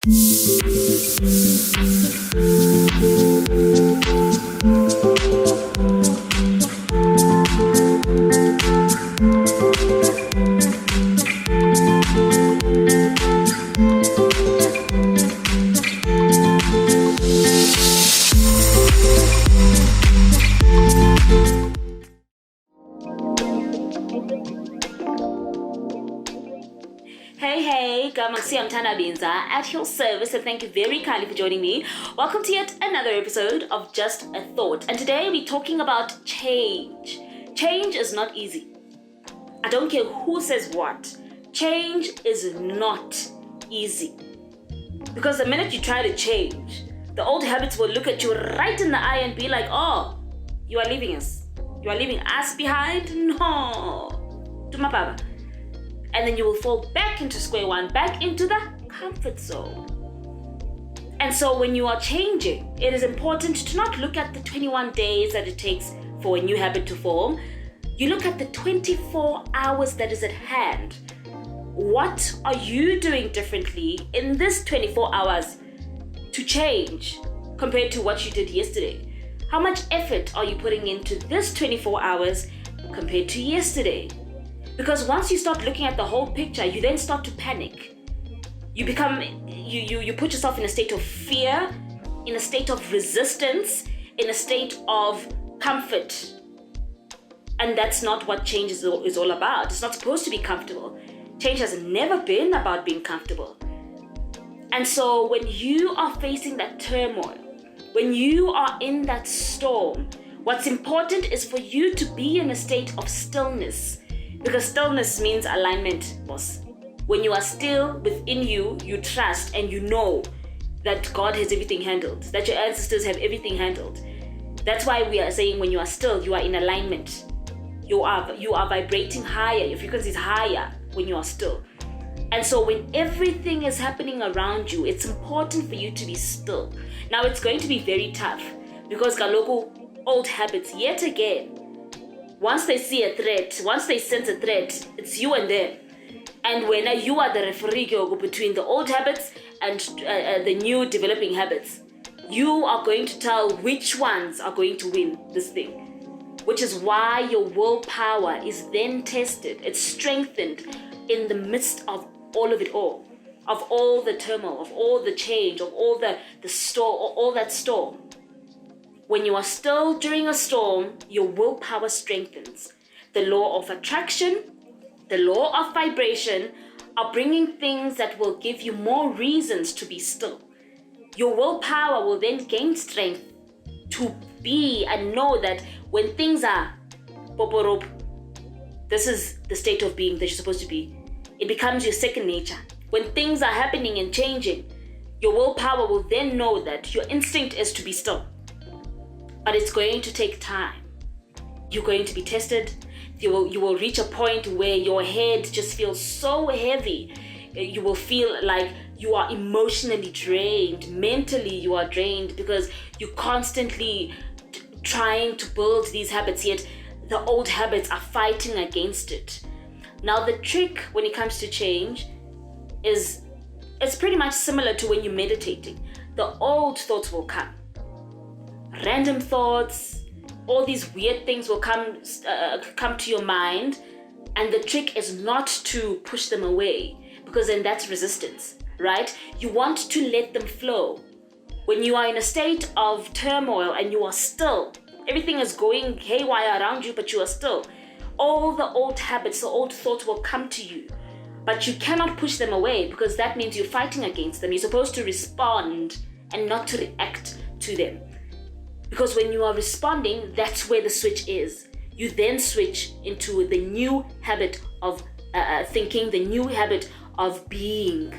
Hey, Siyamthanda, Binza at your service, and thank you very kindly for joining me. Welcome to yet another episode of Just a Thought, and today we're talking about change. Change is not easy. I don't care who says what. Change is not easy. Because the minute you try to change, the old habits will look at you right in the eye and be like, oh, you are leaving us. You are leaving us behind? No. To my papa. And then you will fall back into square one, back into the comfort zone. And so when you are changing, it is important to not look at the 21 days that it takes for a new habit to form. You look at the 24 hours that is at hand. What are you doing differently in this 24 hours to change compared to what you did yesterday? How much effort are you putting into this 24 hours compared to yesterday? Because once you start looking at the whole picture, you then start to panic. You put yourself in a state of fear, in a state of resistance, in a state of comfort. And that's not what change is all about. It's not supposed to be comfortable. Change has never been about being comfortable. And so when you are facing that turmoil, when you are in that storm, what's important is for you to be in a state of stillness. Because stillness means alignment, boss. When you are still within you, you trust and you know that God has everything handled, that your ancestors have everything handled. That's why we are saying when you are still, you are in alignment. You are vibrating higher. Your frequency is higher when you are still. And so when everything is happening around you, it's important for you to be still. Now it's going to be very tough because kaloku old habits, yet again, once they see a threat, once they sense a threat, it's you and them. And when you are the referee between the old habits and the new developing habits, you are going to tell which ones are going to win this thing. Which is why your willpower is then tested. It's strengthened in the midst of all of it all. Of all the turmoil, of all the change, of all the storm, all that storm. When you are still during a storm, your willpower strengthens. The law of attraction, the law of vibration are bringing things that will give you more reasons to be still. Your willpower will then gain strength to be and know that when things are poporop, this is the state of being that you're supposed to be. It becomes your second nature. When things are happening and changing, your willpower will then know that your instinct is to be still. But it's going to take time. You're going to be tested. You will reach a point where your head just feels so heavy. You will feel like you are emotionally drained. Mentally, you are drained because you're constantly trying to build these habits, yet the old habits are fighting against it. Now, the trick when it comes to change is it's pretty much similar to when you're meditating. The old thoughts will come. Random thoughts, all these weird things will come to your mind, and the trick is not to push them away because then that's resistance, right? You want to let them flow. When you are in a state of turmoil and you are still, everything is going haywire around you, but you are still, all the old habits, the old thoughts will come to you, but you cannot push them away because that means you're fighting against them. You're supposed to respond and not to react to them. Because when you are responding, that's where the switch is. You then switch into the new habit of thinking, the new habit of being.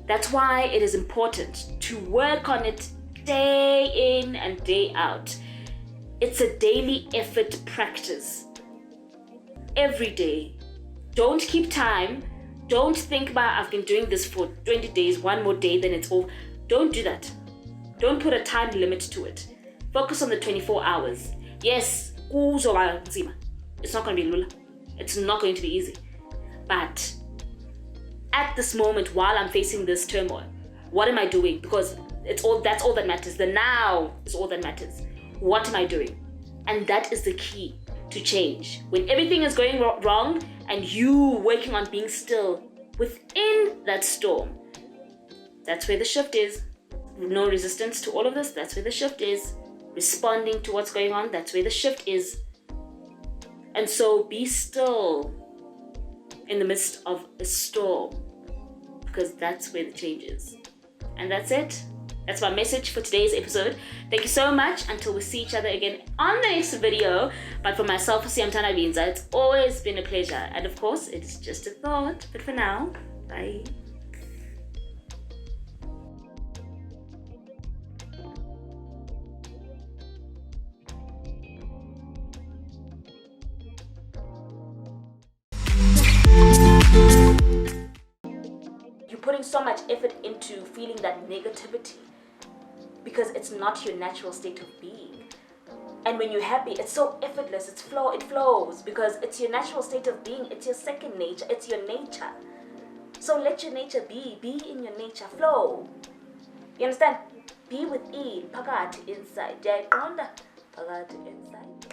That's why it is important to work on it day in and day out. It's a daily effort practice. Every day. Don't keep time. Don't think about, I've been doing this for 20 days, one more day, then it's over. Don't do that. Don't put a time limit to it. Focus on the 24 hours. Yes, it's not going to be lula. It's not going to be easy. But at this moment while I'm facing this turmoil? What am I doing? Because that's all that matters. The now is all that matters. What am I doing? And that is the key to change. When everything is going wrong and you working on being still within that storm, that's where the shift is. No resistance to all of this, that's where the shift is. Responding to what's going on, that's where the shift is. And so be still in the midst of a storm, because that's where the change is. And that's it. That's my message for today's episode. Thank you so much. Until we see each other again on the next video. But for myself, Siyamthanda Binza, it's always been a pleasure. And of course, it's just a thought. But for now, bye. You're putting so much effort into feeling that negativity because it's not your natural state of being. And when you're happy, it's so effortless, it flows because it's your natural state of being, it's your second nature, it's your nature. So let your nature be in your nature, flow. You understand? Be with it, phakathi inside. Phakathi inside.